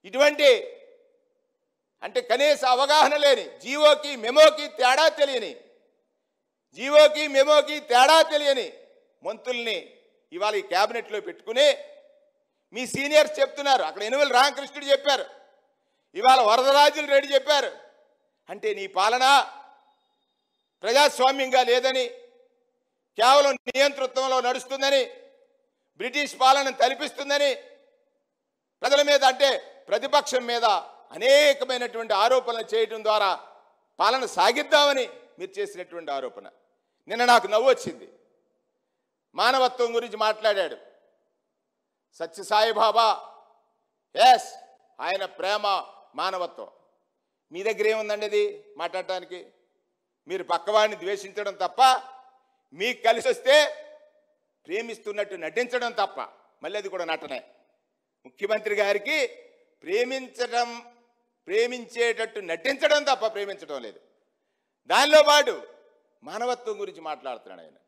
ఇటువంటి అంటే కనీస అవగాహన లేని, జీవోకి మెమోకి తేడా తెలియని మంత్రుల్ని ఇవాళ ఈ క్యాబినెట్లో పెట్టుకుని మీ సీనియర్స్ చెప్తున్నారు. అక్కడ యనుమల రామకృష్ణుడు చెప్పారు, ఇవాళ వరదరాజులు రెడ్డి చెప్పారు. అంటే నీ పాలన ప్రజాస్వామ్యంగా లేదని, కేవలం నియంతృత్వంలో నడుస్తుందని, బ్రిటిష్ పాలన తలపిస్తుందని, ప్రజల మీద అంటే ప్రతిపక్షం మీద అనేకమైనటువంటి ఆరోపణలు చేయడం ద్వారా పాలన సాగిద్దామని మీరు చేసినటువంటి ఆరోపణ. నిన్న నాకు నవ్వు వచ్చింది. మానవత్వం గురించి మాట్లాడాడు సత్యసాయిబాబా. ఎస్, ఆయన ప్రేమ మానవత్వం. మీ దగ్గర ఏముందండి అది మాట్లాడటానికి? మీరు పక్కవాడిని ద్వేషించడం తప్ప, మీకు కలిసి వస్తే ప్రేమిస్తున్నట్టు నటించడం తప్ప. మళ్ళీ అది కూడా నటనే. ముఖ్యమంత్రి గారికి ప్రేమించేటట్టు నటించడం తప్ప ప్రేమించడం లేదు. దానిలో పాటు మానవత్వం గురించి మాట్లాడుతున్నాడు ఆయన.